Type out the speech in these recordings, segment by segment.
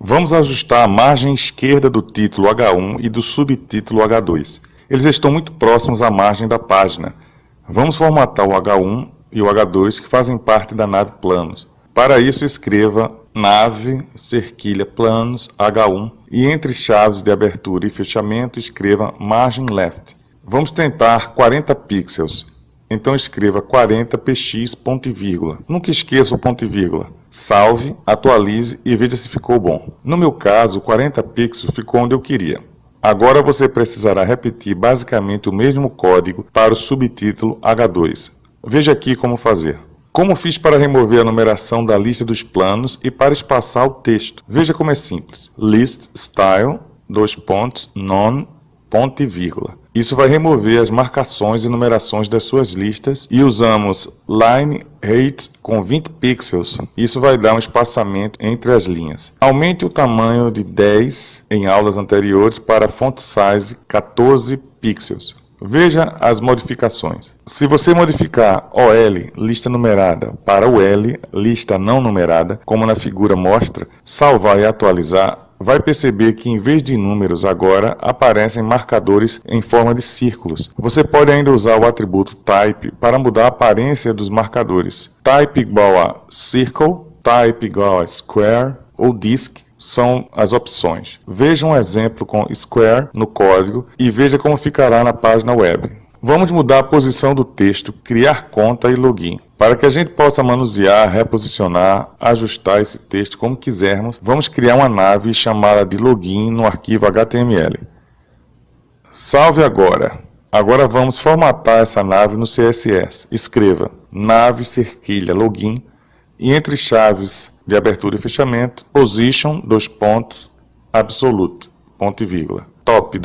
Vamos ajustar a margem esquerda do título H1 e do subtítulo H2. Eles estão muito próximos à margem da página. Vamos formatar o H1 e o H2 que fazem parte da nave Planos. Para isso, escreva nave, cerquilha, planos, H1 e entre chaves de abertura e fechamento, escreva margem left. Vamos tentar 40 pixels. Então escreva 40 px ponto e vírgula. Nunca esqueça o ponto e vírgula. Salve, atualize e veja se ficou bom. No meu caso, 40 pixels ficou onde eu queria. Agora você precisará repetir basicamente o mesmo código para o subtítulo H2. Veja aqui como fazer. Como fiz para remover a numeração da lista dos planos e para espaçar o texto. Veja como é simples. List style, none, ponto e vírgula. Isso vai remover as marcações e numerações das suas listas e usamos line height com 20 pixels. Isso vai dar um espaçamento entre as linhas. Aumente o tamanho de 10 em aulas anteriores para font size 14 pixels. Veja as modificações. Se você modificar OL, lista numerada, para o L, lista não numerada, como na figura mostra, salvar e atualizar, vai perceber que em vez de números agora aparecem marcadores em forma de círculos. Você pode ainda usar o atributo type para mudar a aparência dos marcadores. Type igual a circle, type igual a square ou disk são as opções. Veja um exemplo com square no código e veja como ficará na página web. Vamos mudar a posição do texto, criar conta e login. Para que a gente possa manusear, reposicionar, ajustar esse texto como quisermos, vamos criar uma nave e chamá-la de login no arquivo HTML. Salve agora. Agora vamos formatar essa nave no CSS. Escreva nave cerquilha login e entre chaves de abertura e fechamento, position, absolute, ponto e vírgula. Top,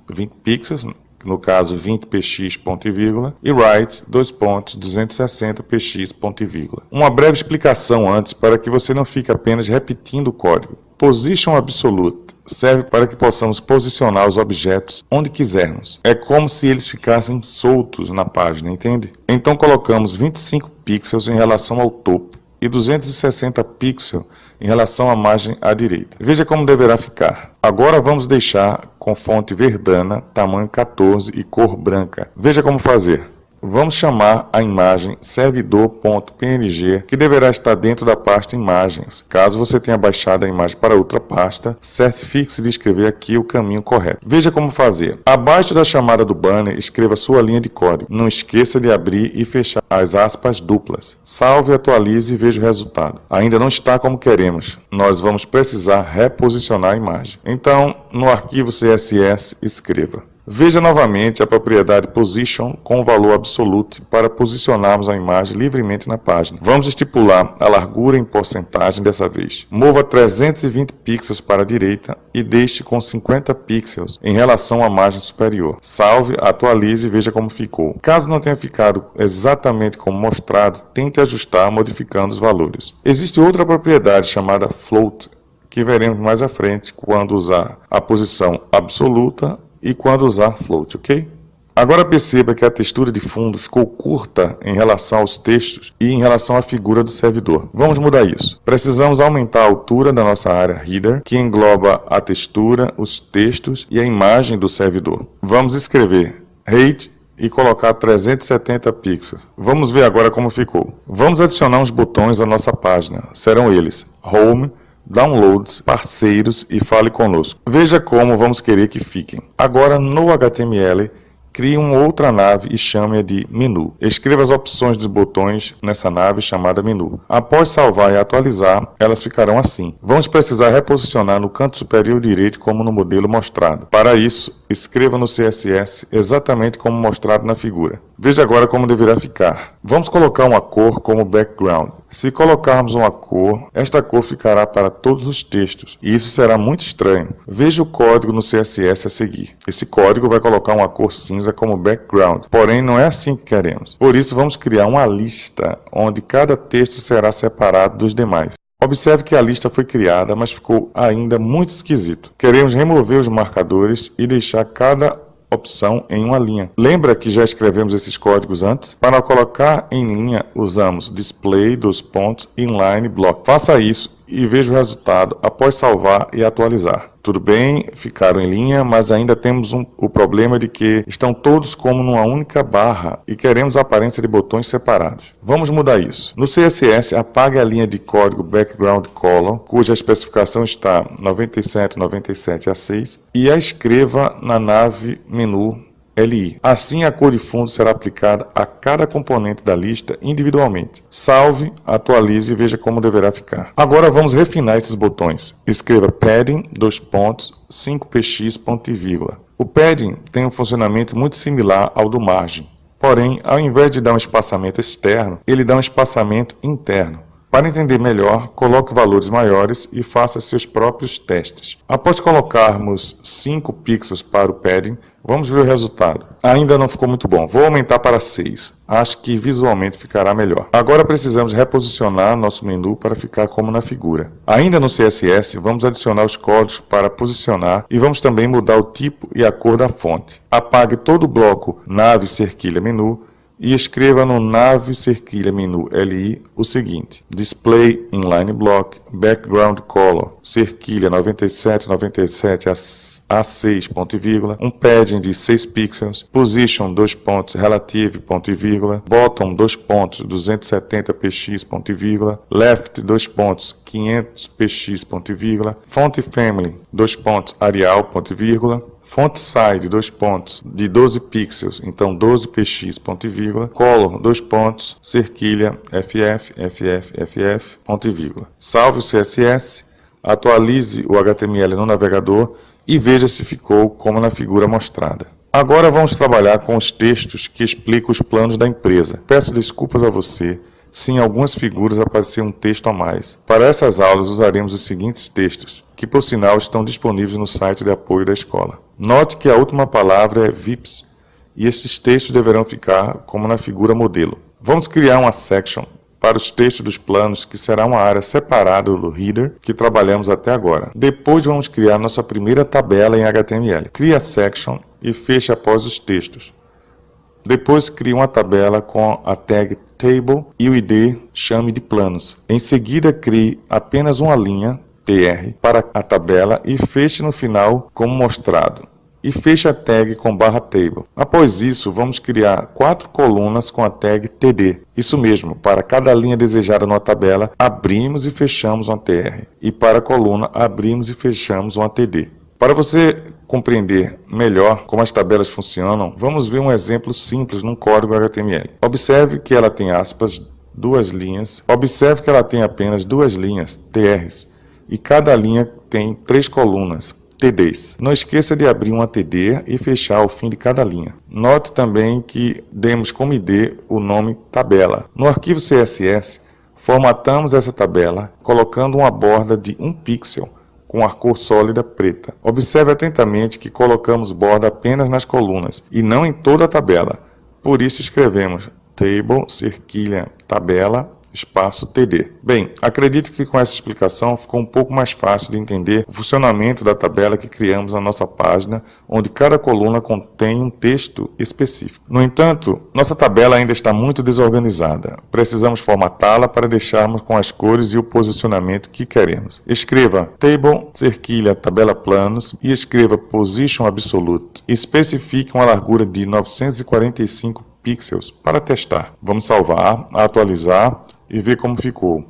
20 pixels, no caso 20 px, ponto e vírgula, e right, 260 px, ponto e vírgula. Uma breve explicação antes para que você não fique apenas repetindo o código. Position absolute serve para que possamos posicionar os objetos onde quisermos. É como se eles ficassem soltos na página, entende? Então colocamos 25 pixels em relação ao topo e 260 pixels em relação à margem à direita. Veja como deverá ficar. Agora vamos deixar com fonte verdana, tamanho 14 e cor branca. Veja como fazer. Vamos chamar a imagem servidor.png, que deverá estar dentro da pasta imagens. Caso você tenha baixado a imagem para outra pasta, certifique-se de escrever aqui o caminho correto. Veja como fazer. Abaixo da chamada do banner, escreva sua linha de código. Não esqueça de abrir e fechar as aspas duplas. Salve, atualize e veja o resultado. Ainda não está como queremos. Nós vamos precisar reposicionar a imagem. Então, no arquivo CSS, escreva. Veja novamente a propriedade position com o valor absolute para posicionarmos a imagem livremente na página. Vamos estipular a largura em porcentagem dessa vez. Mova 320 pixels para a direita e deixe com 50 pixels em relação à margem superior. Salve, atualize e veja como ficou. Caso não tenha ficado exatamente como mostrado, tente ajustar modificando os valores. Existe outra propriedade chamada float, que veremos mais à frente quando usar a posição absoluta e quando usar float, ok? Agora perceba que a textura de fundo ficou curta em relação aos textos e em relação à figura do servidor. Vamos mudar isso. Precisamos aumentar a altura da nossa área header, que engloba a textura, os textos e a imagem do servidor. Vamos escrever height e colocar 370 pixels. Vamos ver agora como ficou. Vamos adicionar uns botões à nossa página. Serão eles Home, Downloads, Parceiros e Fale Conosco. Veja como vamos querer que fiquem. Agora no HTML, crie uma outra nave e chame-a de Menu. Escreva as opções dos botões nessa nave chamada Menu. Após salvar e atualizar, elas ficarão assim. Vamos precisar reposicionar no canto superior direito como no modelo mostrado. Para isso, escreva no CSS exatamente como mostrado na figura. Veja agora como deverá ficar. Vamos colocar uma cor como background. Se colocarmos uma cor, esta cor ficará para todos os textos, e isso será muito estranho. Veja o código no CSS a seguir. Esse código vai colocar uma cor cinza como background, porém não é assim que queremos. Por isso vamos criar uma lista, onde cada texto será separado dos demais. Observe que a lista foi criada, mas ficou ainda muito esquisito. Queremos remover os marcadores e deixar cada opção em uma linha. Lembra que já escrevemos esses códigos antes? Para colocar em linha, usamos display, inline, block. Faça isso e veja o resultado após salvar e atualizar. Tudo bem, ficaram em linha, mas ainda temos o problema de que estão todos como numa única barra e queremos a aparência de botões separados. Vamos mudar isso. No CSS, apague a linha de código Background Color, cuja especificação está 9797A6, e a escreva na nave menu LI. Assim, a cor de fundo será aplicada a cada componente da lista individualmente. Salve, atualize e veja como deverá ficar. Agora vamos refinar esses botões. Escreva padding, 5px, ponto e vírgula. O padding tem um funcionamento muito similar ao do margem. Porém, ao invés de dar um espaçamento externo, ele dá um espaçamento interno. Para entender melhor, coloque valores maiores e faça seus próprios testes. Após colocarmos 5 pixels para o padding, vamos ver o resultado. Ainda não ficou muito bom. Vou aumentar para 6. Acho que visualmente ficará melhor. Agora precisamos reposicionar nosso menu para ficar como na figura. Ainda no CSS, vamos adicionar os códigos para posicionar e vamos também mudar o tipo e a cor da fonte. Apague todo o bloco nave cerquilha menu e escreva no nave cerquilha menu LI o seguinte: Display Inline Block Background Color cerquilha 9797 A6 ponto e vírgula, um padding de 6 pixels, Position Relative ponto e vírgula, Bottom 270 px ponto e vírgula, Left 500 px ponto e vírgula, Font Family Arial ponto e vírgula, Font Size de 12 pixels, então 12 px, ponto e vírgula, Color, cerquilha, ff, ponto e vírgula. Salve o CSS, atualize o HTML no navegador e veja se ficou como na figura mostrada. Agora vamos trabalhar com os textos que explicam os planos da empresa. Peço desculpas a você se em algumas figuras aparecer um texto a mais. Para essas aulas usaremos os seguintes textos, que por sinal estão disponíveis no site de apoio da escola. Note que a última palavra é VIPs e esses textos deverão ficar como na figura modelo. Vamos criar uma section para os textos dos planos, que será uma área separada do header que trabalhamos até agora. Depois vamos criar nossa primeira tabela em HTML. Crie a section e feche após os textos. Depois crie uma tabela com a tag Table e o ID chame de planos. Em seguida crie apenas uma linha TR para a tabela e feche no final como mostrado. E feche a tag com /table. Após isso, vamos criar 4 colunas com a tag TD. Isso mesmo, para cada linha desejada na tabela, abrimos e fechamos uma TR. E para a coluna, abrimos e fechamos uma TD. Para você compreender melhor como as tabelas funcionam, vamos ver um exemplo simples num código HTML. Observe que ela tem aspas, 2 linhas. Observe que ela tem apenas 2 linhas, TRs, e cada linha tem 3 colunas, TDs. Não esqueça de abrir uma TD e fechar ao fim de cada linha. Note também que demos como ID o nome tabela. No arquivo CSS, formatamos essa tabela colocando uma borda de 1 pixel, com a cor sólida preta. Observe atentamente que colocamos borda apenas nas colunas e não em toda a tabela. Por isso escrevemos table, cerquilha, tabela, espaço TD. Bem, acredito que com essa explicação ficou um pouco mais fácil de entender o funcionamento da tabela que criamos na nossa página, onde cada coluna contém um texto específico. No entanto, nossa tabela ainda está muito desorganizada. Precisamos formatá-la para deixarmos com as cores e o posicionamento que queremos. Escreva table, cerquilha, tabela planos e escreva position absolute. Especifique uma largura de 945 pixels para testar. Vamos salvar, atualizar e ver como ficou.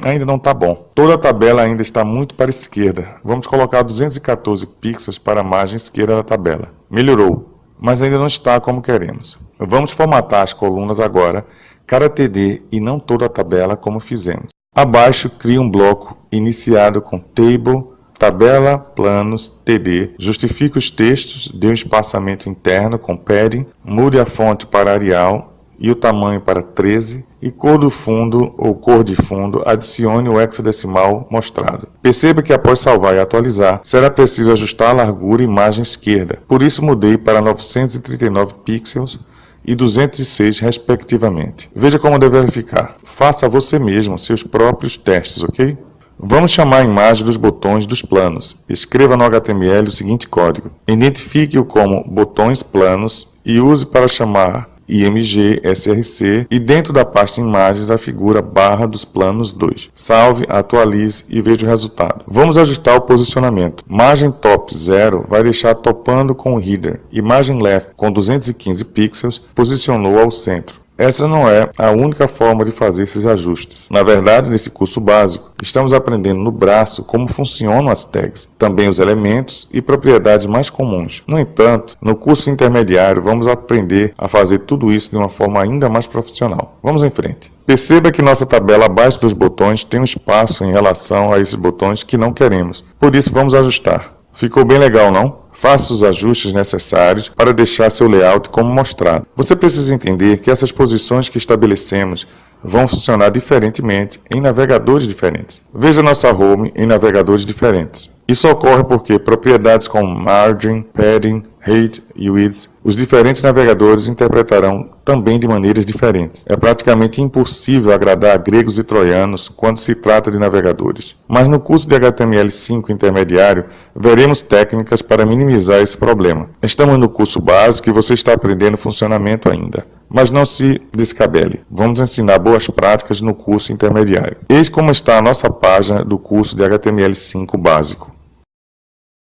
Ainda não está bom. Toda a tabela ainda está muito para a esquerda. Vamos colocar 214 pixels para a margem esquerda da tabela. Melhorou, mas ainda não está como queremos. Vamos formatar as colunas agora, cada TD e não toda a tabela como fizemos. Abaixo, crie um bloco iniciado com table, tabela, planos, TD. Justifique os textos, dê um espaçamento interno com padding, mude a fonte para Arial e o tamanho para 13 e cor do fundo ou cor de fundo, adicione o hexadecimal mostrado. Perceba que após salvar e atualizar, será preciso ajustar a largura e margem esquerda. Por isso mudei para 939 pixels e 206 respectivamente. Veja como deverá ficar. Faça você mesmo seus próprios testes, ok? Vamos chamar a imagem dos botões dos planos. Escreva no HTML o seguinte código. Identifique-o como botões planos e use para chamar IMG SRC e dentro da pasta imagens a figura barra dos planos 2. Salve, atualize e veja o resultado. Vamos ajustar o posicionamento. Margem top 0 vai deixar topando com o header e margem left com 215 pixels posicionou ao centro. Essa não é a única forma de fazer esses ajustes. Na verdade, nesse curso básico, estamos aprendendo no braço como funcionam as tags, também os elementos e propriedades mais comuns. No entanto, no curso intermediário, vamos aprender a fazer tudo isso de uma forma ainda mais profissional. Vamos em frente. Perceba que nossa tabela abaixo dos botões tem um espaço em relação a esses botões que não queremos. Por isso, vamos ajustar. Ficou bem legal, não? Faça os ajustes necessários para deixar seu layout como mostrado. Você precisa entender que essas posições que estabelecemos vão funcionar diferentemente em navegadores diferentes. Veja nossa home em navegadores diferentes. Isso ocorre porque propriedades como margin, padding, height e width, os diferentes navegadores interpretarão também de maneiras diferentes. É praticamente impossível agradar a gregos e troianos quando se trata de navegadores. Mas no curso de HTML5 intermediário, veremos técnicas para minimizar esse problema. Estamos no curso básico e você está aprendendo o funcionamento ainda. Mas não se descabele. Vamos ensinar boas práticas no curso intermediário. Eis como está a nossa página do curso de HTML5 básico.